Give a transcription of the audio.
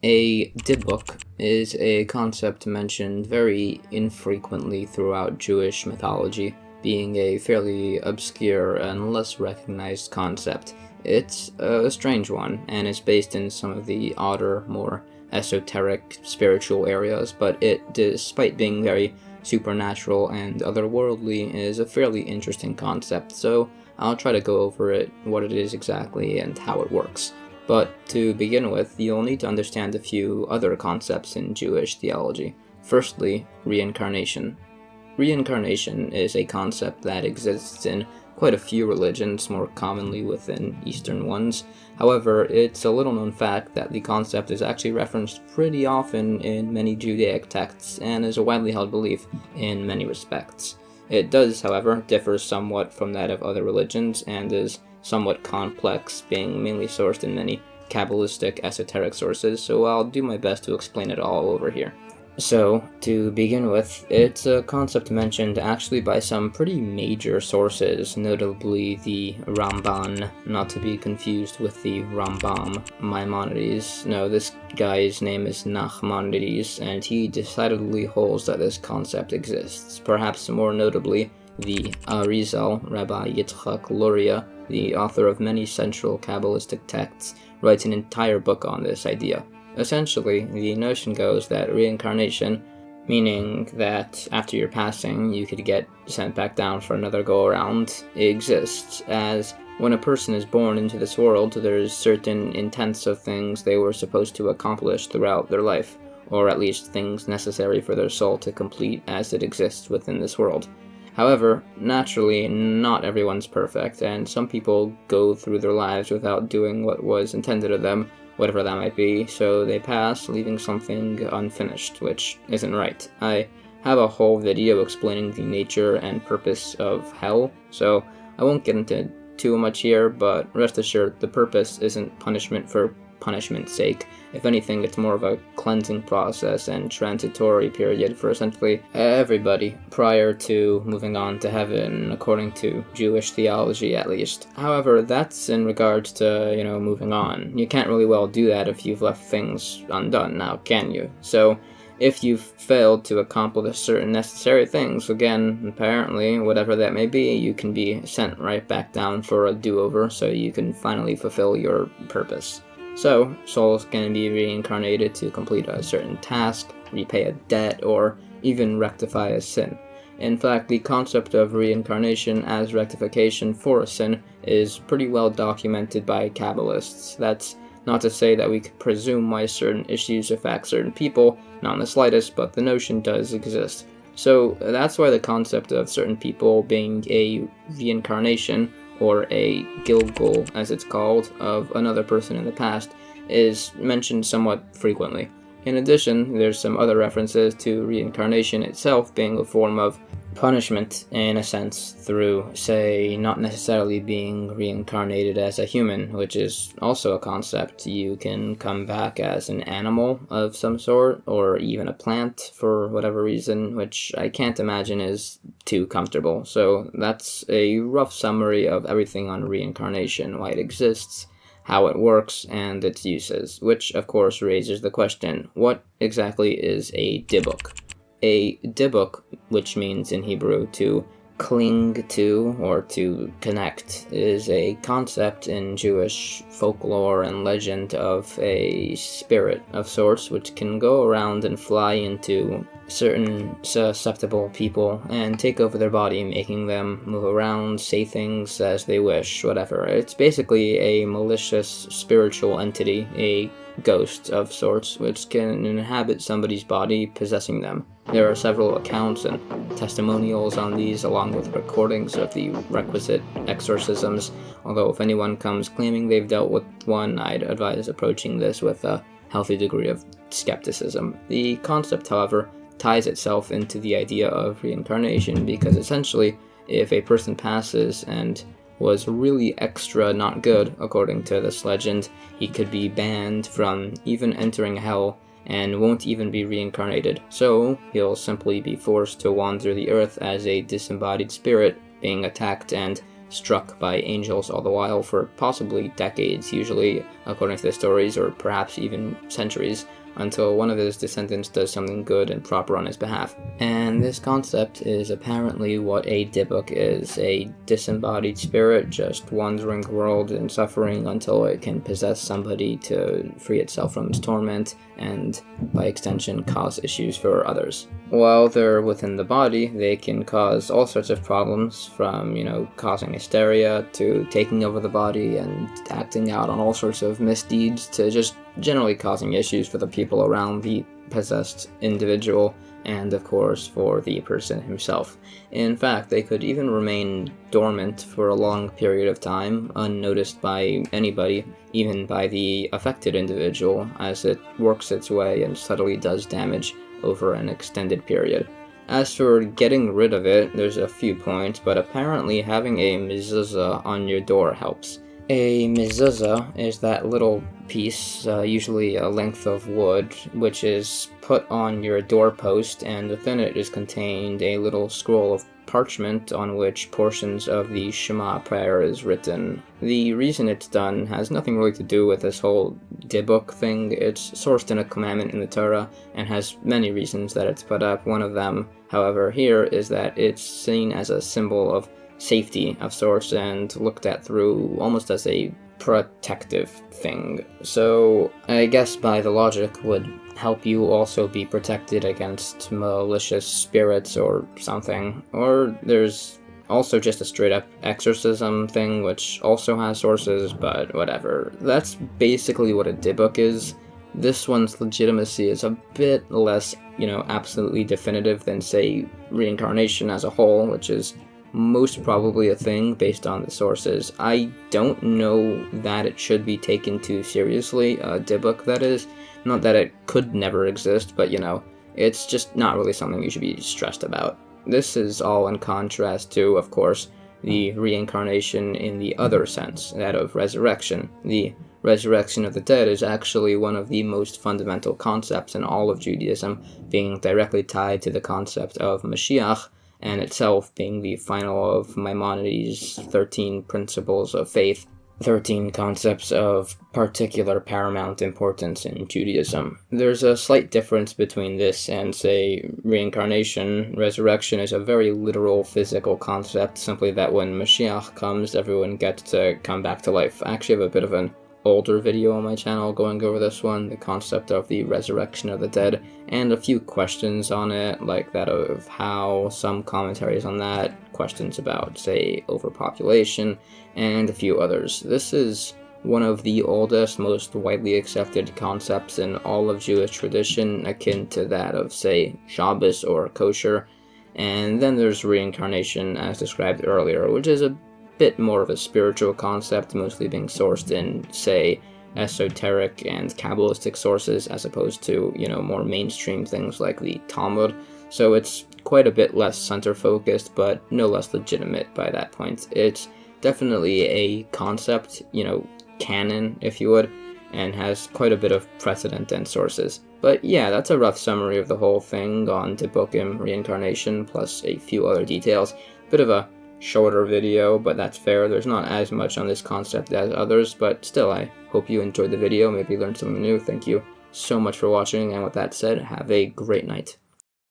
A Dybbuk is a concept mentioned very infrequently throughout Jewish mythology, being a fairly obscure and less recognized concept. It's a strange one, and is based in some of the odder, more esoteric spiritual areas, but it, despite being very supernatural and otherworldly, is a fairly interesting concept, so I'll try to go over it, what it is exactly, and how it works. But to begin with, you'll need to understand a few other concepts in Jewish theology. Firstly, reincarnation. Reincarnation is a concept that exists in quite a few religions, more commonly within Eastern ones. However, it's a little known fact that the concept is actually referenced pretty often in many Judaic texts and is a widely held belief in many respects. It does, however, differ somewhat from that of other religions and is somewhat complex, being mainly sourced in many Kabbalistic esoteric sources, so I'll do my best to explain it all over here. So, to begin with, it's a concept mentioned actually by some pretty major sources, notably the Ramban, not to be confused with the Rambam, Maimonides. No, this guy's name is Nachmanides, and he decidedly holds that this concept exists. Perhaps more notably, the Arizal, Rabbi Yitzchak Luria, the author of many central Kabbalistic texts, writes an entire book on this idea. Essentially, the notion goes that reincarnation, meaning that after your passing you could get sent back down for another go-around, exists, as when a person is born into this world, there's certain intents of things they were supposed to accomplish throughout their life, or at least things necessary for their soul to complete as it exists within this world. However, naturally, not everyone's perfect, and some people go through their lives without doing what was intended of them, whatever that might be, so they pass, leaving something unfinished, which isn't right. I have a whole video explaining the nature and purpose of hell, so I won't get into too much here, but rest assured, the purpose isn't punishment for punishment's sake. If anything, it's more of a cleansing process and transitory period for essentially everybody prior to moving on to heaven, according to Jewish theology at least. However, that's in regards to, moving on. You can't really well do that if you've left things undone now, can you? So, if you've failed to accomplish certain necessary things, again, apparently, whatever that may be, you can be sent right back down for a do-over so you can finally fulfill your purpose. So, souls can be reincarnated to complete a certain task, repay a debt, or even rectify a sin. In fact, the concept of reincarnation as rectification for a sin is pretty well documented by Kabbalists. That's not to say that we could presume why certain issues affect certain people, not in the slightest, but the notion does exist. So that's why the concept of certain people being a reincarnation, or a Gilgul, as it's called, of another person in the past, is mentioned somewhat frequently. In addition, there's some other references to reincarnation itself being a form of punishment, in a sense, through, say, not necessarily being reincarnated as a human, which is also a concept. You can come back as an animal of some sort, or even a plant for whatever reason, which I can't imagine is too comfortable. So that's a rough summary of everything on reincarnation, why it exists, how it works, and its uses, which of course raises the question, what exactly is a Dybbuk? A Dybbuk, which means in Hebrew to cling to or to connect, is a concept in Jewish folklore and legend of a spirit of sorts which can go around and fly into certain susceptible people and take over their body, making them move around, say things as they wish, whatever. It's basically a malicious spiritual entity, a ghost of sorts, which can inhabit somebody's body, possessing them. There are several accounts and testimonials on these, along with recordings of the requisite exorcisms, although if anyone comes claiming they've dealt with one, I'd advise approaching this with a healthy degree of skepticism. The concept, however, ties itself into the idea of reincarnation, because essentially, if a person passes and was really extra not good, according to this legend, he could be banned from even entering hell and won't even be reincarnated. So he'll simply be forced to wander the earth as a disembodied spirit, being attacked and struck by angels all the while for possibly decades, usually according to the stories, or perhaps even centuries, until one of his descendants does something good and proper on his behalf. And this concept is apparently what a Dybbuk is, a disembodied spirit just wandering the world and suffering until it can possess somebody to free itself from its torment, and by extension cause issues for others. While they're within the body, they can cause all sorts of problems, from, causing hysteria to taking over the body and acting out on all sorts of misdeeds, to just generally causing issues for the people around the possessed individual, and of course for the person himself. In fact, they could even remain dormant for a long period of time, unnoticed by anybody, even by the affected individual, as it works its way and subtly does damage over an extended period. As for getting rid of it, there's a few points, but apparently having a Misza on your door helps. A Misza is that little piece, usually a length of wood, which is put on your doorpost, and within it is contained a little scroll of parchment on which portions of the Shema prayer is written. The reason it's done has nothing really to do with this whole Dybbuk thing. It's sourced in a commandment in the Torah and has many reasons that it's put up. One of them, however, here is that it's seen as a symbol of safety of sorts and looked at through almost as a protective thing. So I guess by the logic would help you also be protected against malicious spirits or something. Or there's also just a straight up exorcism thing, which also has sources, but whatever. That's basically what a Dybbuk is. This one's legitimacy is a bit less, absolutely definitive than, say, reincarnation as a whole, which is most probably a thing based on the sources. I don't know that it should be taken too seriously, Dybbuk that is. Not that it could never exist, but it's just not really something you should be stressed about. This is all in contrast to, of course, the reincarnation in the other sense, that of resurrection. The resurrection of the dead is actually one of the most fundamental concepts in all of Judaism, being directly tied to the concept of Mashiach, and itself being the final of Maimonides' 13 principles of faith, 13 concepts of particular paramount importance in Judaism. There's a slight difference between this and, say, reincarnation. Resurrection is a very literal physical concept, simply that when Mashiach comes, everyone gets to come back to life. I actually have a bit of an older video on my channel going over this one, the concept of the resurrection of the dead, and a few questions on it, like that of how, some commentaries on that, questions about, say, overpopulation, and a few others. This is one of the oldest, most widely accepted concepts in all of Jewish tradition, akin to that of, say, Shabbos or kosher. And then there's reincarnation, as described earlier, which is a bit more of a spiritual concept, mostly being sourced in, say, esoteric and Kabbalistic sources, as opposed to, more mainstream things like the Talmud. So it's quite a bit less center-focused, but no less legitimate by that point. It's definitely a concept, canon, if you would, and has quite a bit of precedent and sources. But yeah, that's a rough summary of the whole thing on Dybbuk and reincarnation, plus a few other details. Bit of a shorter video, but that's fair. There's not as much on this concept as others, but still, I hope you enjoyed the video, maybe learned something new. Thank you so much for watching, and with that said, have a great night.